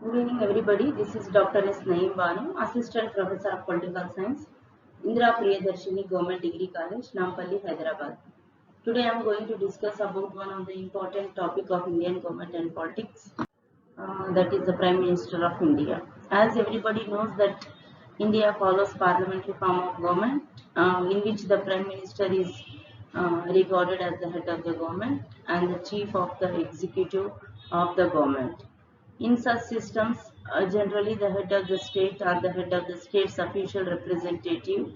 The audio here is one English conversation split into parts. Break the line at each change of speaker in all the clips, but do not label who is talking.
Good evening, everybody. This is Dr. S. Naeem Banu, Assistant Professor of Political Science, Indira Priyadarshini Government Degree College, Nampalli, Hyderabad. Today, I am going to discuss about one of the important topic of Indian government and politics, that is the Prime Minister of India. As everybody knows that India follows parliamentary form of government, in which the Prime Minister is regarded as the head of the government and the chief of the executive of the government. In such systems, generally the head of the state or the head of the state's official representative,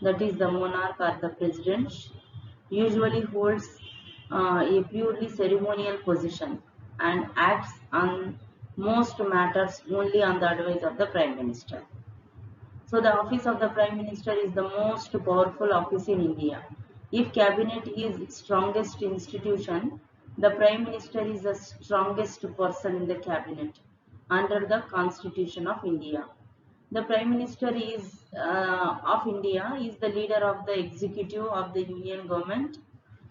that is the monarch or the president, usually holds a purely ceremonial position and acts on most matters only on the advice of the Prime Minister. So the office of the Prime Minister is the most powerful office in India. If cabinet is strongest institution, the Prime Minister is the strongest person in the cabinet under the Constitution of India. The Prime Minister is of India is the leader of the executive of the Union government,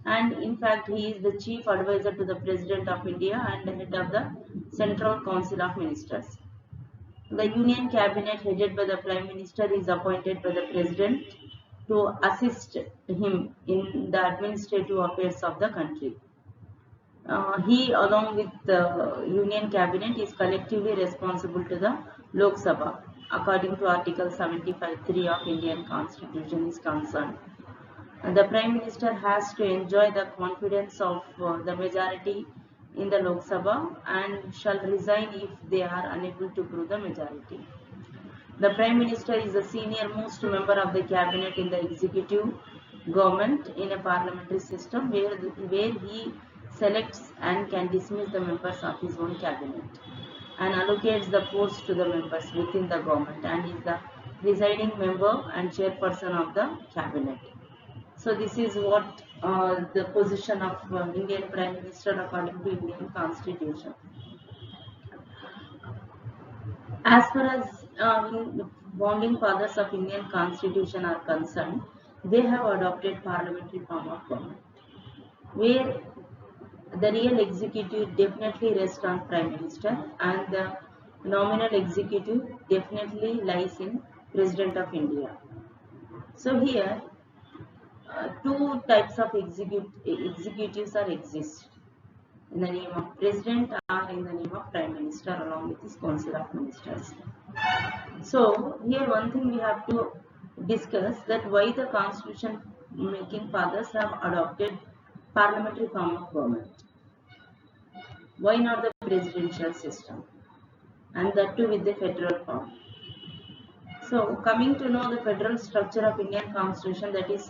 and in fact he is the chief advisor to the President of India and the head of the Central Council of Ministers. The Union Cabinet headed by the Prime Minister is appointed by the President to assist him in the administrative affairs of the country. He, along with the Union Cabinet, is collectively responsible to the Lok Sabha, according to Article 75(3) of Indian Constitution is concerned. The Prime Minister has to enjoy the confidence of the majority in the Lok Sabha and shall resign if they are unable to prove the majority. The Prime Minister is the senior most member of the cabinet in the executive government in a parliamentary system where he selects and can dismiss the members of his own cabinet and allocates the posts to the members within the government and is the presiding member and chairperson of the cabinet. So this is what the position of Indian Prime Minister according to Indian Constitution. As far as founding fathers of Indian Constitution are concerned, they have adopted parliamentary form of government, where the real executive definitely rests on Prime Minister and the nominal executive definitely lies in President of India. So here, two types of executives are exist in the name of President or in the name of Prime Minister along with his Council of Ministers. So here one thing we have to discuss that why the constitution making fathers have adopted parliamentary form of government. Why not the presidential system? And that too with the federal form. So coming to know the federal structure of Indian constitution, that is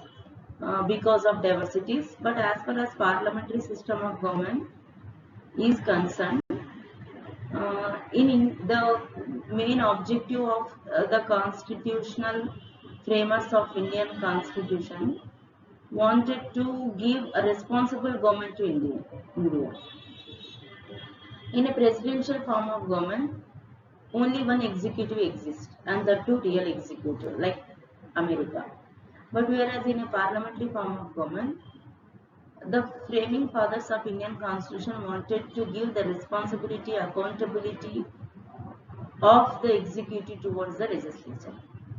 because of diversities, but as far as parliamentary system of government is concerned, in the main objective of the constitutional framers of Indian constitution wanted to give a responsible government to India. In a presidential form of government, only one executive exists and the two real executive like America. But whereas in a parliamentary form of government, the framing fathers of Indian constitution wanted to give the responsibility, accountability of the executive towards the legislature.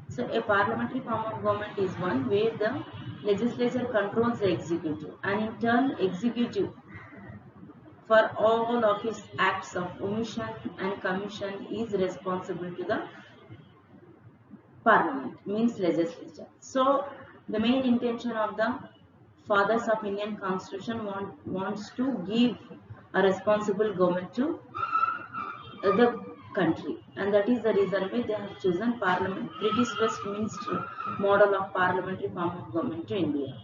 So a parliamentary form of government is one where the legislature controls the executive and in turn executive for all of its acts of omission and commission is responsible to the parliament, means legislature. So the main intention of the fathers of Indian constitution wants to give a responsible government to the country, and that is the reason why they have chosen parliament British Westminster model of parliamentary form of government to India.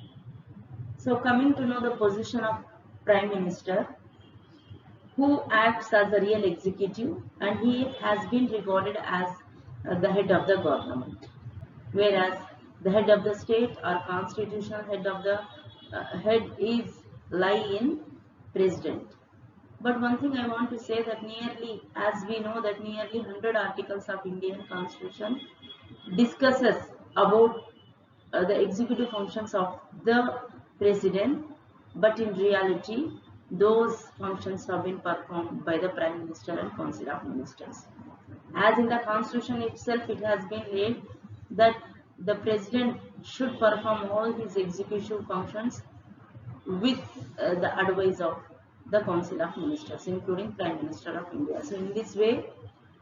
So coming to know the position of Prime Minister, who acts as a real executive and he has been regarded as the head of the government, whereas the head of the state or constitutional head of the head is lie in president. But one thing I want to say that nearly, as we know that nearly 100 articles of Indian Constitution discusses about the executive functions of the president, but in reality those functions have been performed by the Prime Minister and Council of Ministers. As in the Constitution itself, it has been laid that the President should perform all his executive functions with the advice of the Council of Ministers, including Prime Minister of India. So in this way,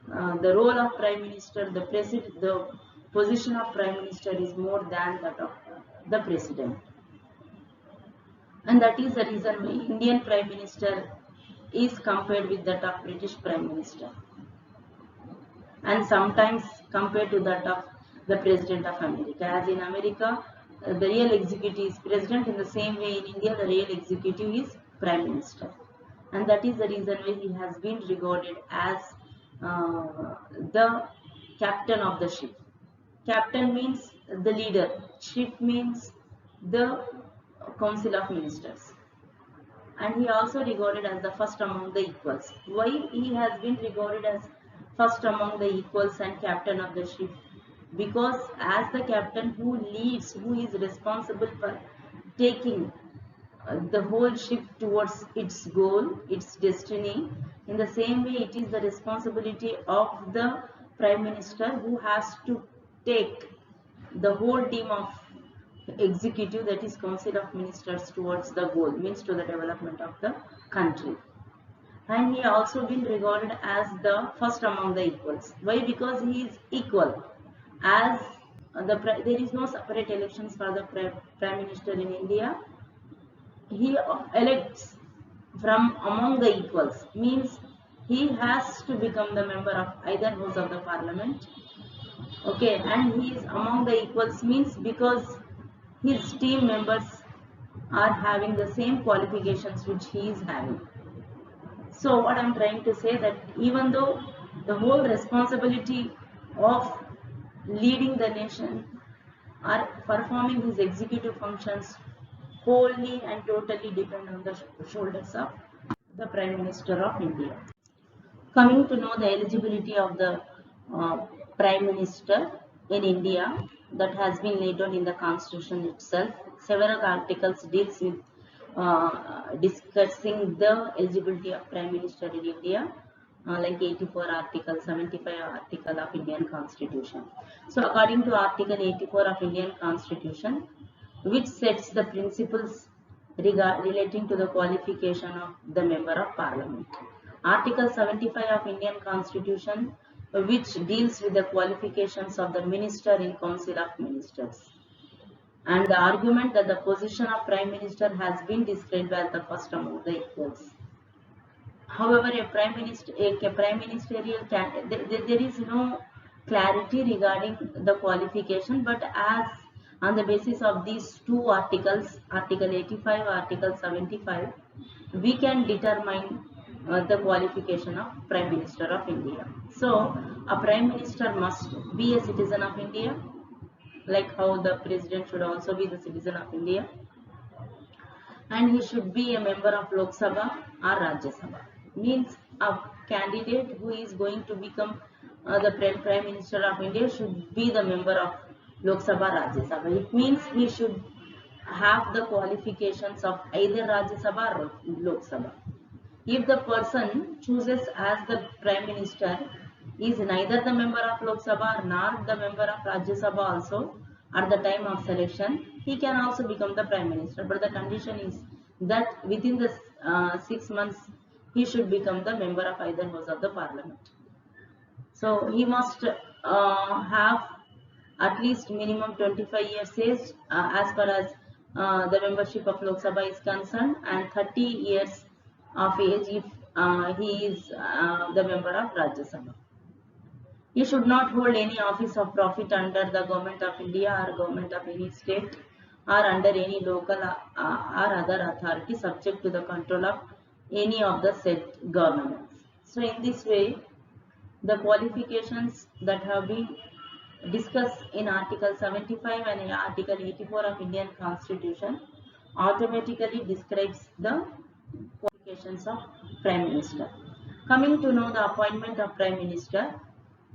the role of Prime Minister, the position of Prime Minister is more than that of the President. And that is the reason why Indian Prime Minister is compared with that of British Prime Minister, and sometimes compared to that of the President of America. As in America, the real executive is President, in the same way in India, the real executive is Prime Minister. And that is the reason why he has been regarded as the captain of the ship. Captain means the leader, ship means the Council of Ministers. And he also regarded as the first among the equals. Why he has been regarded as first among the equals and captain of the ship? Because as the captain who leads, who is responsible for taking the whole ship towards its goal, its destiny, in the same way it is the responsibility of the Prime Minister who has to take the whole team of executive, that is Council of Ministers, towards the goal, means to the development of the country. And he also been regarded as the first among the equals. Why? Because he is equal. As there is no separate elections for the Prime Minister in India. He elects from among the equals, means he has to become the member of either house of the Parliament. Okay, and he is among the equals means because his team members are having the same qualifications which he is having. So what I am trying to say, that even though the whole responsibility of leading the nation or performing his executive functions wholly and totally depend on the shoulders of the Prime Minister of India. Coming to know the eligibility of the Prime Minister in India, that has been laid down in the Constitution itself. Several articles deals with discussing the eligibility of Prime Minister in India, like 84 article, 75 article of Indian Constitution. So according to Article 84 of Indian Constitution, which sets the principles relating to the qualification of the Member of Parliament. Article 75 of Indian Constitution, which deals with the qualifications of the Minister in Council of Ministers. And the argument that the position of Prime Minister has been described as the first among the equals. However, a prime ministerial candidate, there is no clarity regarding the qualification, but as on the basis of these two articles, Article 85, Article 75, we can determine the qualification of Prime Minister of India. So, a Prime Minister must be a citizen of India, like how the President should also be the citizen of India, and he should be a member of Lok Sabha or Rajya Sabha. Means a candidate who is going to become the Prime Minister of India should be the member of Lok Sabha, Rajya Sabha. It means he should have the qualifications of either Rajya Sabha or Lok Sabha. If the person chooses as the Prime Minister is neither the member of Lok Sabha nor the member of Rajya Sabha also, at the time of selection, he can also become the Prime Minister. But the condition is that within the 6 months, he should become the member of either house of the Parliament. So he must have at least minimum 25 years age as far as the membership of Lok Sabha is concerned, and 30 years of age if he is the member of Rajya Sabha. He should not hold any office of profit under the Government of India or Government of any state or under any local or other authority subject to the control of any of the said governments. So in this way, the qualifications that have been discussed in Article 75 and Article 84 of Indian Constitution automatically describes the qualifications of Prime Minister. Coming to know the appointment of Prime Minister,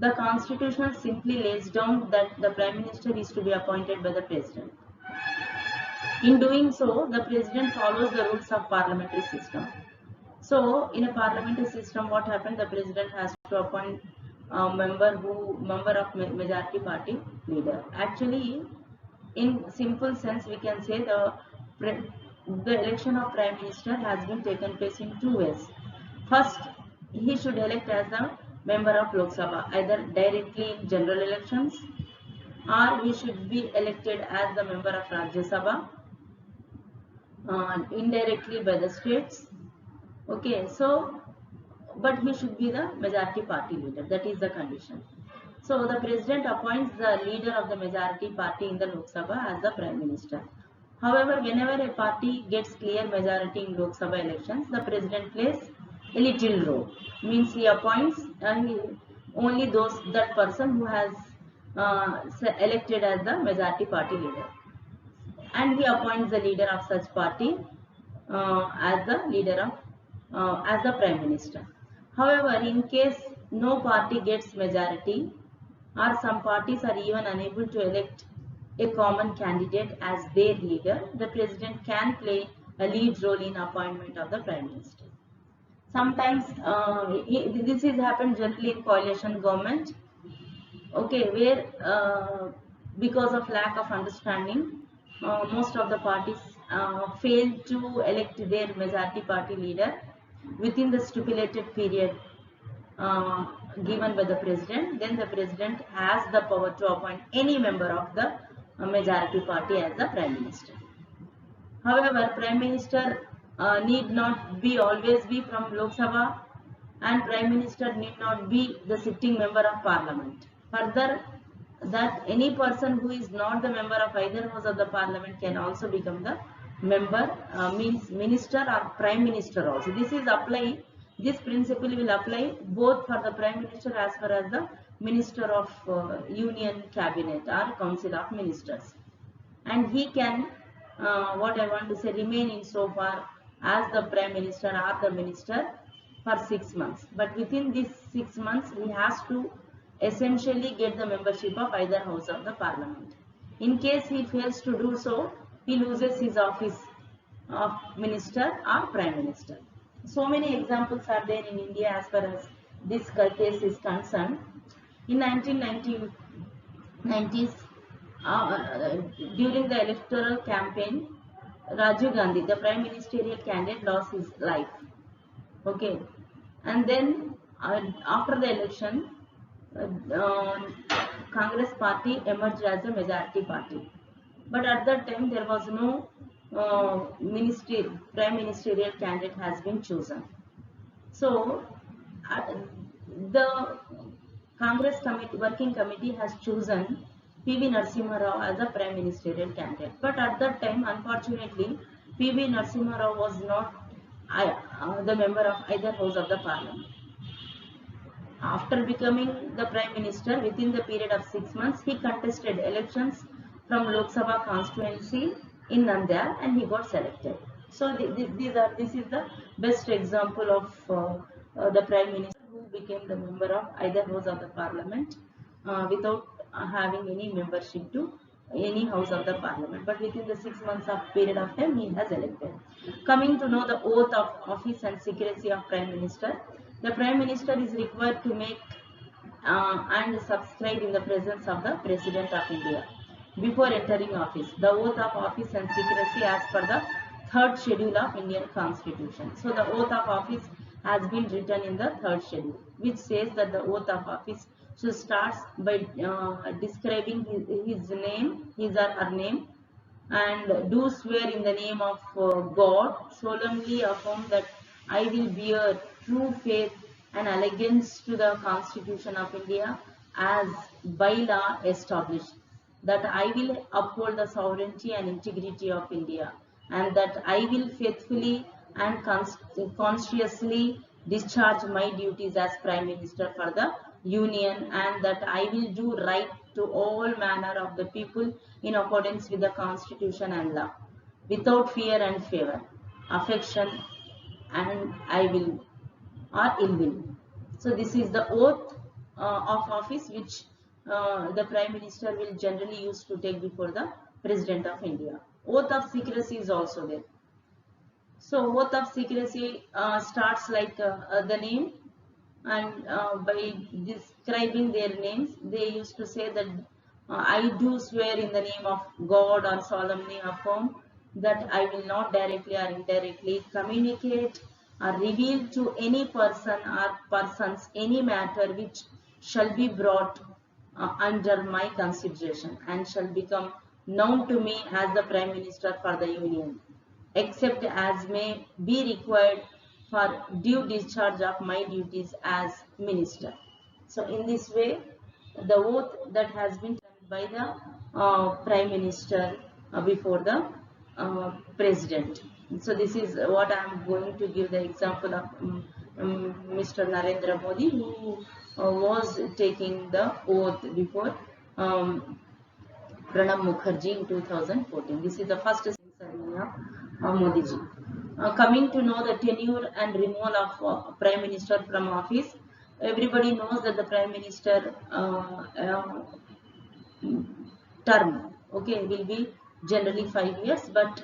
the Constitution simply lays down that the Prime Minister is to be appointed by the President. In doing so, the President follows the rules of parliamentary system. So in a parliamentary system, what happened? The president has to appoint a member of majority party leader. Actually, in simple sense, we can say the election of prime minister has been taken place in two ways. First, he should elect as a member of Lok Sabha, either directly in general elections, or he should be elected as the member of Rajya Sabha, indirectly by the states. Okay, so but he should be the majority party leader. That is the condition. So the president appoints the leader of the majority party in the Lok Sabha as the prime minister. However, whenever a party gets clear majority in Lok Sabha elections, the president plays a little role. Means he appoints only that person who has elected as the majority party leader, and he appoints the leader of such party as the leader of as the prime minister. However, in case no party gets majority, or some parties are even unable to elect a common candidate as their leader, the president can play a lead role in appointment of the prime minister. Sometimes this is happened generally in coalition government. Okay, where because of lack of understanding, most of the parties fail to elect their majority party leader within the stipulated period uh, given by the president. Then the president has the power to appoint any member of the majority party as the prime minister. However, prime minister need not be always be from Lok Sabha, and prime minister need not be the sitting member of parliament. Further, that any person who is not the member of either house of the parliament can also become the member, means minister or prime minister also. This principle will apply both for the prime minister as well as the minister of union cabinet or council of ministers. And he can, what I want to say, remain in so far as the prime minister or the minister for 6 months. But within these 6 months, he has to essentially get the membership of either house of the parliament. In case he fails to do so, he loses his office of minister or prime minister. So many examples are there in India as far as this case is concerned. In 1990s, during the electoral campaign, Rajiv Gandhi, the prime ministerial candidate, lost his life. Okay, and then after the election, Congress party emerged as a majority party. But at that time, there was no prime ministerial candidate has been chosen. So the Congress working committee has chosen P.V. Narasimha Rao as a prime ministerial candidate. But at that time, unfortunately, P.V. Narasimha Rao was not the member of either house of the parliament. After becoming the prime minister, within the period of 6 months, he contested elections from Lok Sabha constituency in Nandyal, and he got selected. So this is the best example of the prime minister who became the member of either house of the parliament without having any membership to any house of the parliament. But within the 6 months of period of time, he has elected. Coming to know the oath of office and secrecy of prime minister, the prime minister is required to make and subscribe in the presence of the President of India before entering office. The oath of office and secrecy as per the third schedule of Indian Constitution. So the oath of office has been written in the third schedule, which says that the oath of office should start by describing his name, his or her name, and do swear in the name of God, solemnly affirm that I will bear true faith and allegiance to the Constitution of India as by law established, that I will uphold the sovereignty and integrity of India, and that I will faithfully and conscientiously discharge my duties as Prime Minister for the Union, and that I will do right to all manner of the people in accordance with the Constitution and law, without fear and favor, affection, and I will or ill will. So this is the oath of office which the Prime Minister will generally use to take before the President of India. Oath of secrecy is also there. So oath of secrecy starts like the name, and by describing their names, they used to say that I do swear in the name of God or solemnly affirm that I will not directly or indirectly communicate or reveal to any person or persons any matter which shall be brought under my consideration and shall become known to me as the Prime Minister for the Union, except as may be required for due discharge of my duties as minister. So in this way, the oath that has been taken by the Prime Minister before the President. So this is what I am going to give the example of Mr. Narendra Modi, who was taking the oath before Pranab Mukherjee in 2014. This is the first ceremony of Modi ji. Coming to know the tenure and removal of Prime Minister from office, everybody knows that the Prime Minister term, okay, will be generally 5 years, but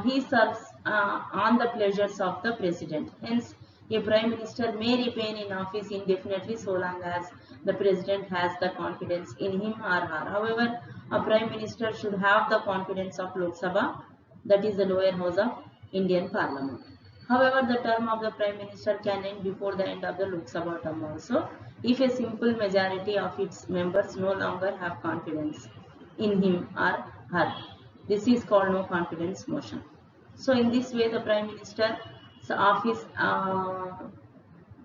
he serves on the pleasures of the President. Hence, a Prime Minister may remain in office indefinitely so long as the President has the confidence in him or her. However, a Prime Minister should have the confidence of Lok Sabha, that is the lower house of Indian Parliament. However, the term of the Prime Minister can end before the end of the Lok Sabha term also, if a simple majority of its members no longer have confidence in him or her. This is called no confidence motion. So in this way, the Prime Minister's office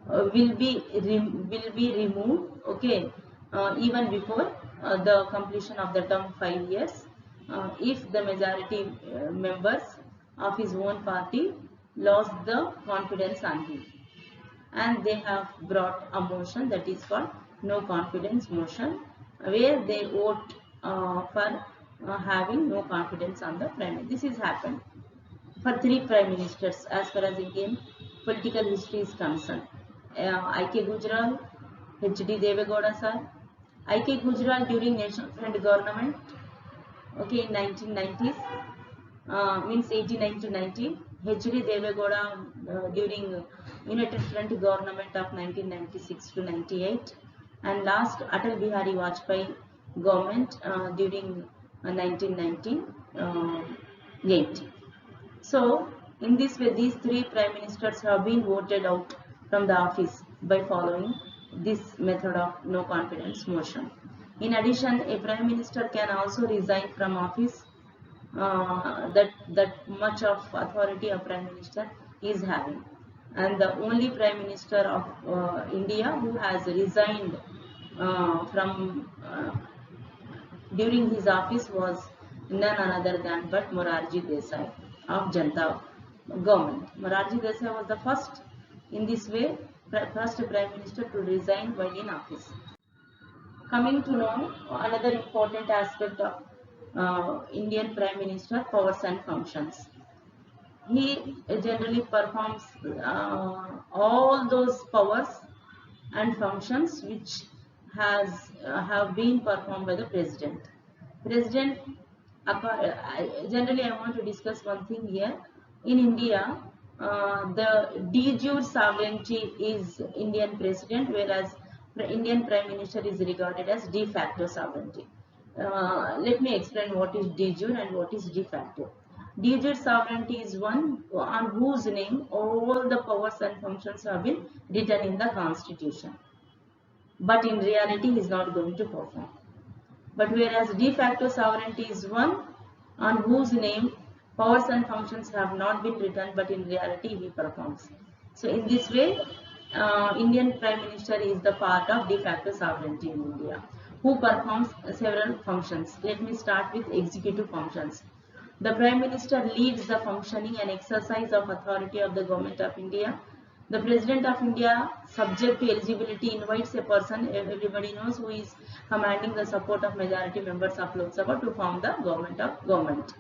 will be removed, okay, even before the completion of the term 5 years, if the majority members of his own party lost the confidence on him, and they have brought a motion that is called no confidence motion, where they vote for having no confidence on the Prime Minister. This has happened for 3 Prime Ministers as far as Indian political history is concerned. I.K. Gujral, H.D. Devegowda sir. I.K. Gujral during National Front government, okay, in 1990s, means 89 to 90. H.D. Devegowda during United Front government of 1996 to 98, and last Atal Bihari Vajpayee government during 1998. So in this way, these 3 Prime Ministers have been voted out from the office by following this method of no confidence motion. In addition, a Prime Minister can also resign from office. That much of authority a Prime Minister is having, and the only Prime Minister of India who has resigned from during his office was none other than but Morarji Desai of Janata government. Morarji Desai was the first in this way, first Prime Minister to resign while in office. Coming to know another important aspect of Indian Prime Minister, powers and functions. He generally performs all those powers and functions which have been performed by the President. President, generally I want to discuss one thing here. In India, the de jure sovereignty is Indian President, whereas the Indian Prime Minister is regarded as de facto sovereignty. Let me explain what is de jure and what is de facto. De jure sovereignty is one on whose name all the powers and functions have been written in the Constitution, but in reality he is not going to perform. But whereas de facto sovereignty is one on whose name powers and functions have not been written, but in reality he performs. So in this way, Indian Prime Minister is the part of de facto sovereignty in India, who performs several functions. Let me start with executive functions. The Prime Minister leads the functioning and exercise of authority of the Government of India. The President of India, subject to eligibility, invites a person, everybody knows, who is commanding the support of majority members of Lok Sabha to form the government,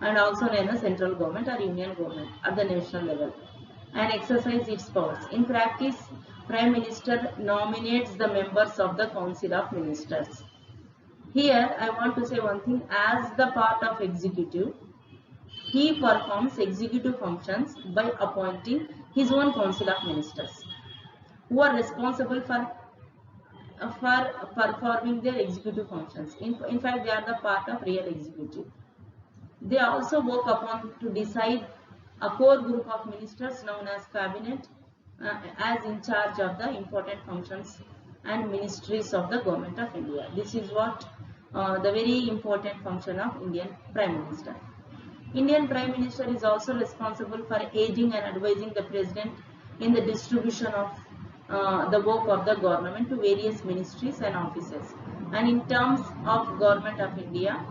and also known as central government or union government at the national level, and exercise its powers. In practice, Prime Minister nominates the members of the Council of Ministers. Here, I want to say one thing. As the part of executive, He performs executive functions by appointing his own council of ministers who are responsible for performing their executive functions. In fact, they are the part of real executive. They also work upon to decide a core group of ministers known as cabinet as in charge of the important functions and ministries of the government of India. This is what the very important function of Indian Prime Minister. Indian Prime Minister is also responsible for aiding and advising the President in the distribution of the work of the government to various ministries and offices. And in terms of Government of India,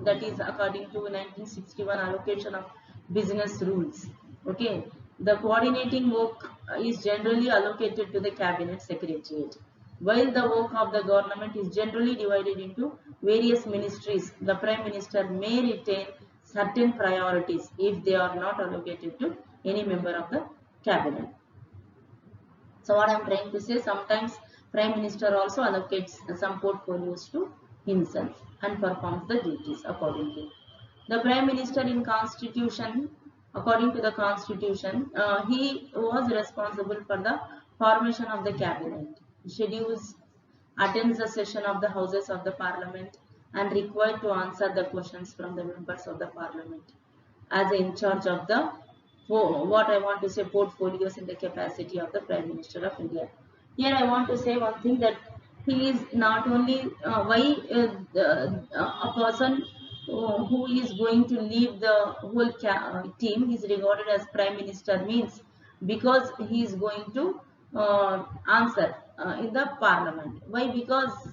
that is according to 1961 allocation of business rules, okay, the coordinating work is generally allocated to the Cabinet Secretariat. While the work of the government is generally divided into various ministries, the Prime Minister may retain certain priorities if they are not allocated to any member of the cabinet. So what I am trying to say, sometimes Prime Minister also allocates some portfolios to himself and performs the duties accordingly. The Prime Minister in Constitution, according to the Constitution, he was responsible for the formation of the cabinet, schedules, attends the session of the Houses of the Parliament, and required to answer the questions from the members of the Parliament as in charge of the what I want to say portfolios in the capacity of the Prime Minister of India. Here I want to say one thing, that he is not only a person who is going to lead the whole team is regarded as Prime Minister means because he is going to answer in the Parliament. Why? Because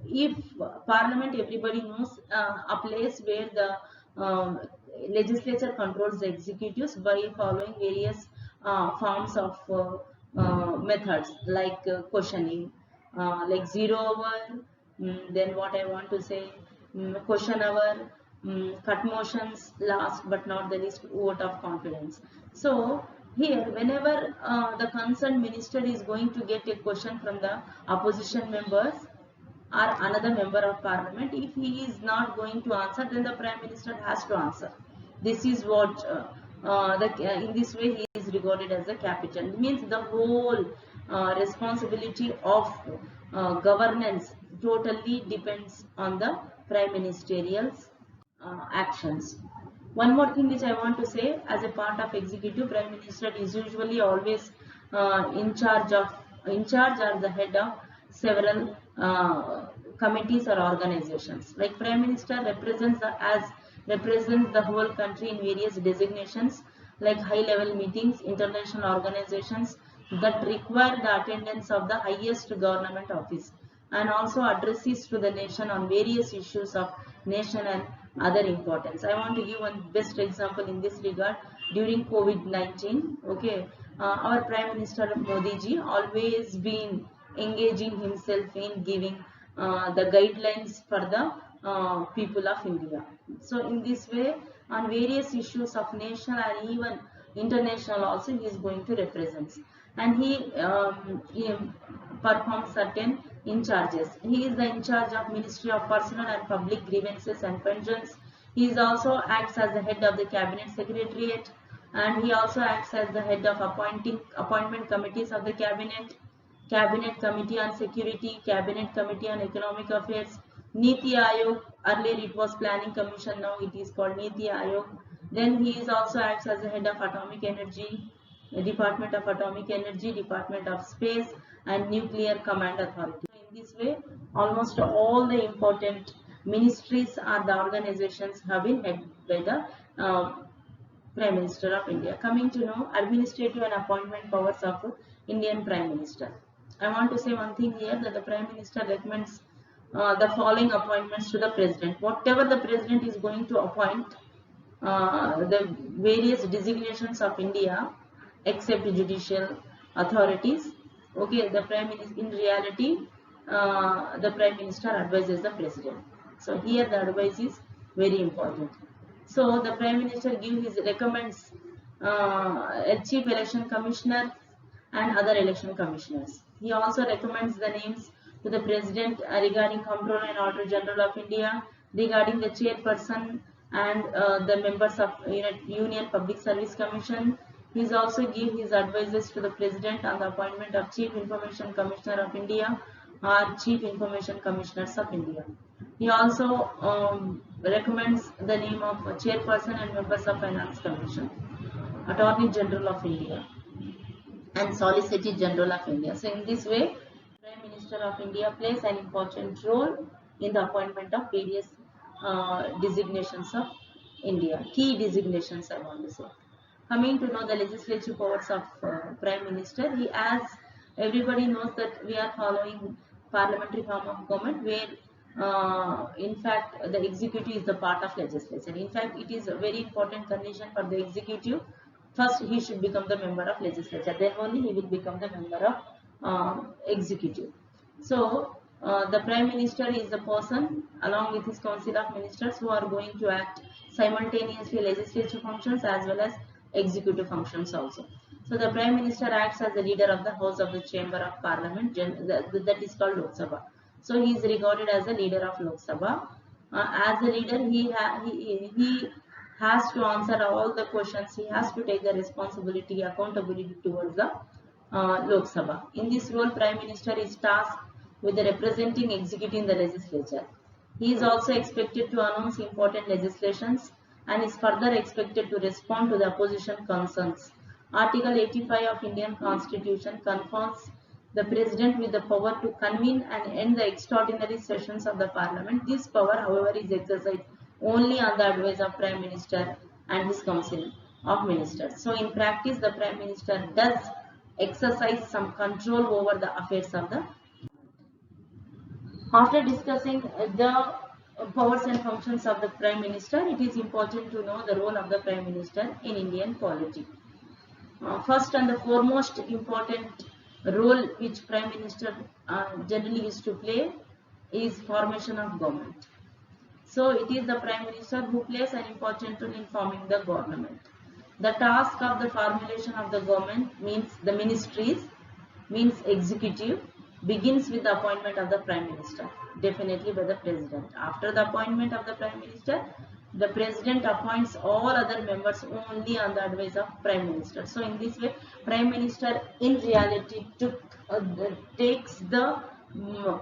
if Parliament, everybody knows, a place where the legislature controls the executives by following various forms of methods like questioning, like zero hour, then what I want to say, question hour, cut motions, last but not the least, vote of confidence. So here, whenever the concerned minister is going to get a question from the opposition members or another member of parliament, if he is not going to answer, then the Prime Minister has to answer. This is what in this way he is regarded as a capital. It means the whole responsibility of governance totally depends on the Prime Minister's actions. One more thing which I want to say, as a part of executive, Prime Minister is usually always in charge or the head of several committees or organizations. Like Prime Minister represents the whole country in various designations like high-level meetings, international organizations that require the attendance of the highest government office, and also addresses to the nation on various issues of nation and other importance. I want to give one best example in this regard. During COVID-19, okay, our Prime Minister Modi ji always been engaging himself in giving the guidelines for the people of India. So in this way, on various issues of nation and even international also, he is going to represent, and he performs certain in charges. He is the in charge of Ministry of Personal and Public Grievances and Pensions. He is also acts as the head of the Cabinet Secretariat, and he also acts as the head of appointment committees of the Cabinet, Cabinet Committee on Security, Cabinet Committee on Economic Affairs, Niti Aayog. Earlier it was Planning Commission, now it is called Niti Aayog. Then he is also acts as the head of Atomic Energy, Department of Atomic Energy, Department of Space, and Nuclear Command Authority. In this way, almost all the important ministries or the organizations have been headed by the Prime Minister of India. Coming to know administrative and appointment powers of Indian Prime Minister. I want to say one thing here, that the Prime Minister recommends the following appointments to the President. Whatever the President is going to appoint, the various designations of India except judicial authorities, okay, the Prime Minister, in reality, the Prime Minister advises the President. So here the advice is very important. So the Prime Minister recommends a Chief Election Commissioner and other election commissioners. He also recommends the names to the President regarding Comptroller and Auditor General of India, regarding the chairperson and the members of Union Public Service Commission. He is also give his advices to the President on the appointment of Chief Information Commissioner of India or Chief Information Commissioners of India. He also recommends the name of a chairperson and members of Finance Commission, Attorney General of India, and Solicitor General of India. So in this way, Prime Minister of India plays an important role in the appointment of various designations of India, key designations I want to say. Coming to know the legislative powers of Prime Minister, he, as everybody knows that we are following parliamentary form of government where in fact the executive is the part of legislature. In fact, it is a very important condition for the executive. First he should become the member of legislature, then only he will become the member of executive. So the Prime Minister is the person along with his council of ministers who are going to act simultaneously legislative functions as well as executive functions also. So the Prime Minister acts as the leader of the House of the Chamber of Parliament, that is called Lok Sabha. So he is regarded as the leader of Lok Sabha. As a leader, he has to answer all the questions. He has to take the responsibility, accountability towards the Lok Sabha. In this role, Prime Minister is tasked with representing executive in the legislature. He is also expected to announce important legislations and is further expected to respond to the opposition concerns. Article 85 of Indian Constitution confers the President with the power to convene and end the extraordinary sessions of the Parliament. This power, however, is exercised only on the advice of Prime Minister and his Council of Ministers. So in practice, the Prime Minister does exercise some control over the affairs of the. After discussing the powers and functions of the Prime Minister, it is important to know the role of the Prime Minister in Indian polity. First and the foremost important role which Prime Minister generally used to play is formation of government. So it is the Prime Minister who plays an important role in forming the government. The task of the formulation of the government means the ministries, means executive, begins with the appointment of the Prime Minister, definitely by the President. After the appointment of the Prime Minister, the President appoints all other members only on the advice of Prime Minister. So in this way, Prime Minister in reality takes the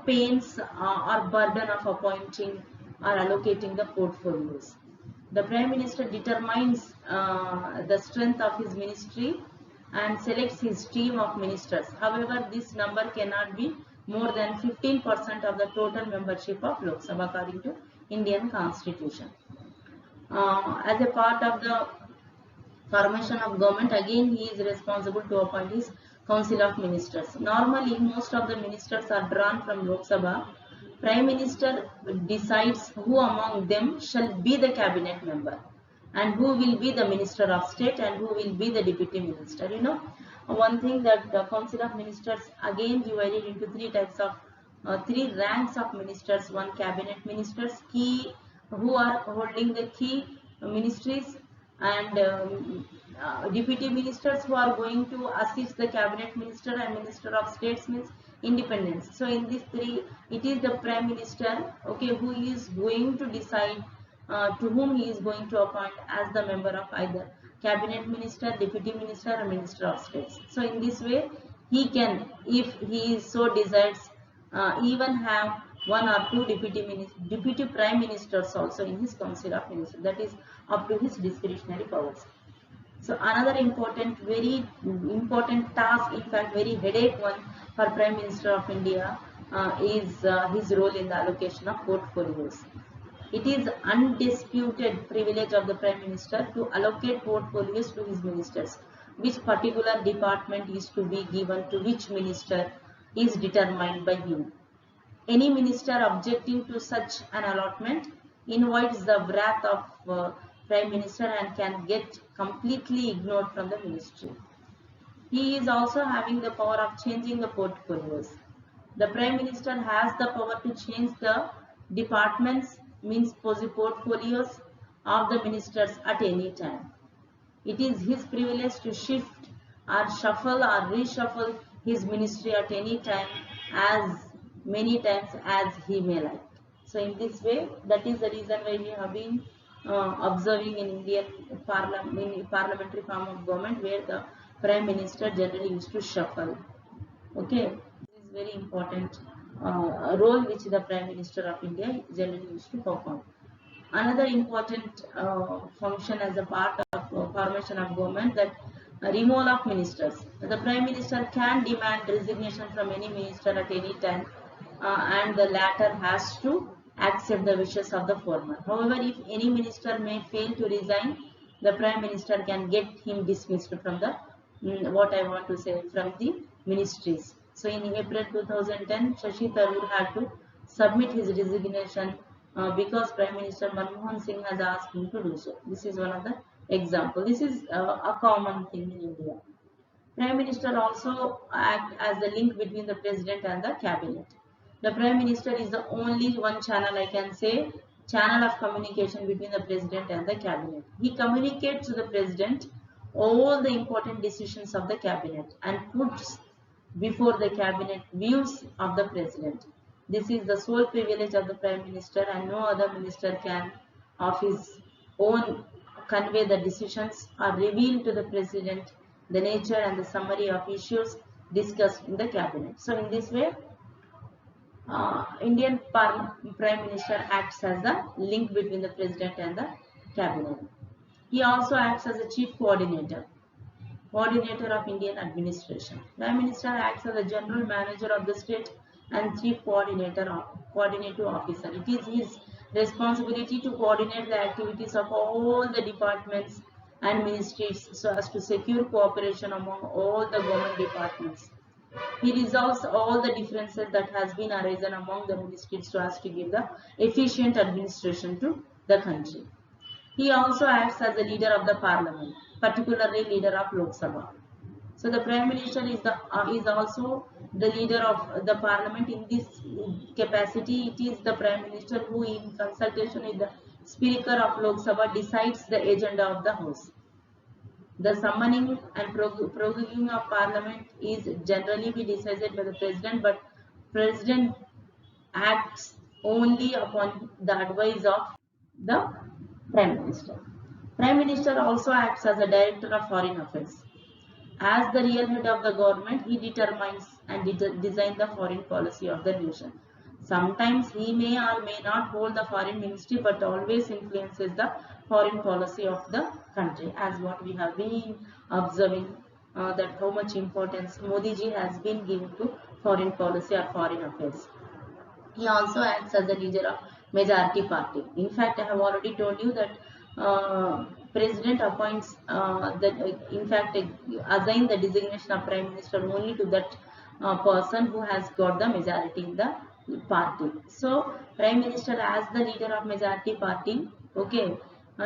pains or burden of appointing or allocating the portfolios. The Prime Minister determines the strength of his ministry and selects his team of ministers. However, this number cannot be more than 15% of the total membership of Lok Sabha according to Indian Constitution. As a part of the formation of government, again he is responsible to appoint his Council of Ministers. Normally, most of the ministers are drawn from Lok Sabha. Prime Minister decides who among them shall be the cabinet member and who will be the Minister of State and who will be the Deputy Minister. You know, one thing that the Council of Ministers again divided into three ranks of ministers. One, cabinet ministers, key, who are holding the key ministries, and deputy ministers who are going to assist the cabinet minister, and Minister of States means independence. So in these three, it is the Prime Minister, okay, who is going to decide to whom he is going to appoint as the member of either cabinet minister, deputy minister, or Minister of States. So in this way, he can, if he so desires, even have one or two deputy prime ministers also in his Council of Ministers. That is up to his discretionary powers. So another very important task, in fact very headache one for Prime Minister of India is his role in the allocation of portfolios. It is undisputed privilege of the Prime Minister to allocate portfolios to his ministers. Which particular department is to be given to which minister is determined by him. Any minister objecting to such an allotment invites the wrath of Prime Minister and can get completely ignored from the ministry. He is also having the power of changing the portfolios. The Prime Minister has the power to change the departments, means portfolios of the ministers at any time. It is his privilege to shift or shuffle or reshuffle his ministry at any time, as many times as he may like. So in this way, that is the reason why we have been observing in Indian parliamentary form of government where the Prime Minister generally used to shuffle. Okay, this is very important role which the Prime Minister of India generally used to perform. Another important function as a part of formation of government, that removal of ministers. The Prime Minister can demand resignation from any minister at any time, and the latter has to accept the wishes of the former. However, if any minister may fail to resign, the Prime Minister can get him dismissed from the what I want to say, from the ministries. So in April 2010, Shashi Tharoor had to submit his resignation because Prime Minister Manmohan Singh has asked him to do so. This is one of the example. This is a common thing in India. Prime Minister also act as the link between the President and the Cabinet. The Prime Minister is the only one channel, I can say, channel of communication between the President and the Cabinet. He communicates to the President all the important decisions of the Cabinet and puts before the Cabinet views of the President. This is the sole privilege of the Prime Minister, and no other minister can of his own convey the decisions or reveal to the President the nature and the summary of issues discussed in the Cabinet. So in this way, Indian Prime Minister acts as the link between the President and the Cabinet. He also acts as a chief coordinator of Indian administration. Prime Minister acts as the general manager of the state and chief coordinative officer. It is his responsibility to coordinate the activities of all the departments and ministries so as to secure cooperation among all the government departments. He resolves all the differences that has been arisen among the ministries so as to give the efficient administration to the country. He also acts as the leader of the parliament, particularly leader of Lok Sabha. So the Prime Minister is also the leader of the parliament. In this capacity, it is the Prime Minister who, in consultation with the Speaker of Lok Sabha, decides the agenda of the House. The summoning and proroguing of Parliament is generally be decided by the President, but President acts only upon the advice of the Prime Minister. Prime Minister also acts as a Director of Foreign Affairs. As the real head of the government, he determines and designs the foreign policy of the nation. Sometimes he may or may not hold the foreign ministry, but always influences the foreign policy of the country, as what we have been observing that how much importance Modi ji has been given to foreign policy or foreign affairs. He also acts as the leader of majority party. In fact, I have already told you that President appoints assign the designation of Prime Minister only to that person who has got the majority in the party. So Prime Minister, as the leader of majority party, okay,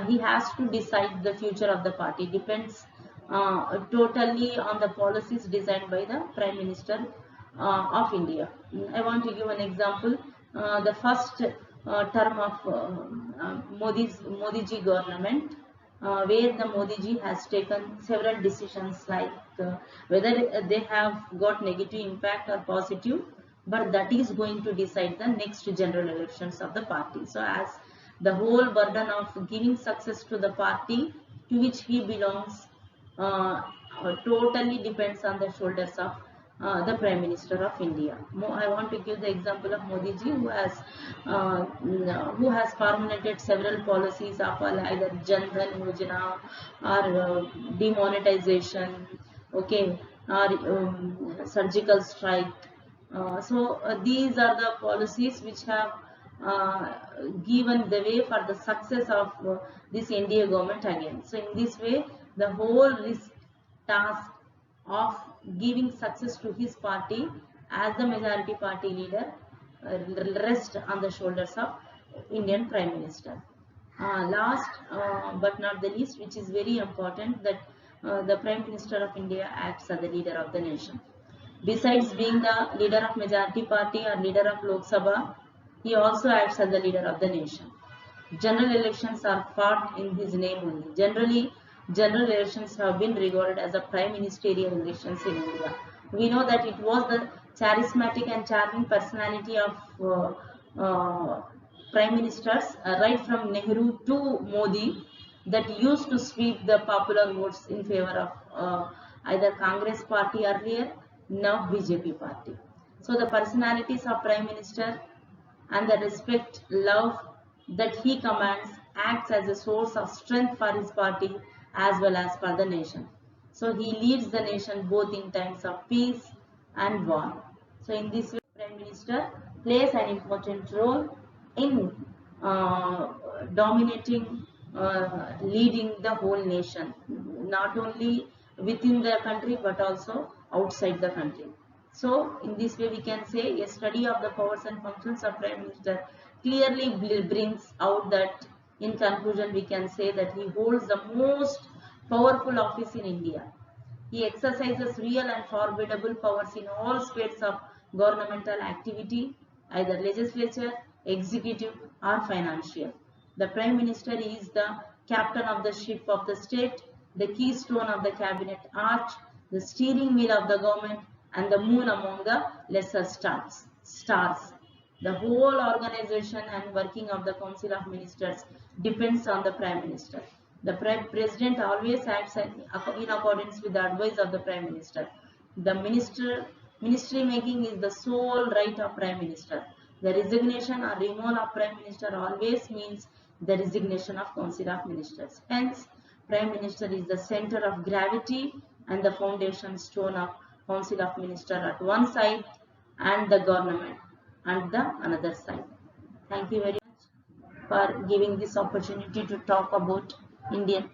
he has to decide the future of the party. Depends totally on the policies designed by the Prime Minister of India. I want to give an example. The first term of Modi ji government, where the Modi ji has taken several decisions, like whether they have got negative impact or positive, but that is going to decide the next general elections of the party. So as the whole burden of giving success to the party to which he belongs totally depends on the shoulders of the Prime Minister of India. I want to give the example of Modi ji, who has formulated several policies of either Jan Dhan Yojana or demonetization, okay, or surgical strike. These are the policies which have given the way for the success of this NDA government again. So in this way, the whole risk task of giving success to his party as the majority party leader rests on the shoulders of Indian Prime Minister. Last but not the least, which is very important, that the Prime Minister of India acts as the leader of the nation. Besides being the leader of majority party or leader of Lok Sabha, he also acts as the leader of the nation. General elections are fought in his name only. Generally, general elections have been regarded as a prime ministerial elections in India. We know that it was the charismatic and charming personality of prime ministers right from Nehru to Modi that used to sweep the popular votes in favor of either Congress party earlier, now BJP party. So the personalities of prime minister and the respect, love that he commands acts as a source of strength for his party as well as for the nation. So he leads the nation both in times of peace and war. So in this way, Prime Minister plays an important role in dominating, leading the whole nation, not only within the country but also outside the country. So in this way we can say a study of the powers and functions of Prime Minister clearly brings out that in conclusion we can say that he holds the most powerful office in India. He exercises real and formidable powers in all spheres of governmental activity, either legislature, executive or financial. The Prime Minister is the captain of the ship of the state, the keystone of the cabinet arch, the steering wheel of the government and the moon among the lesser stars. The whole organization and working of the Council of Ministers depends on the Prime Minister. The President always acts in accordance with the advice of the Prime Minister. The ministry making is the sole right of Prime Minister. The resignation or removal of Prime Minister always means the resignation of Council of Ministers. Hence, Prime Minister is the center of gravity and the foundation stone of Council of Ministers at one side and the government at the another side. Thank you very much for giving this opportunity to talk about Indian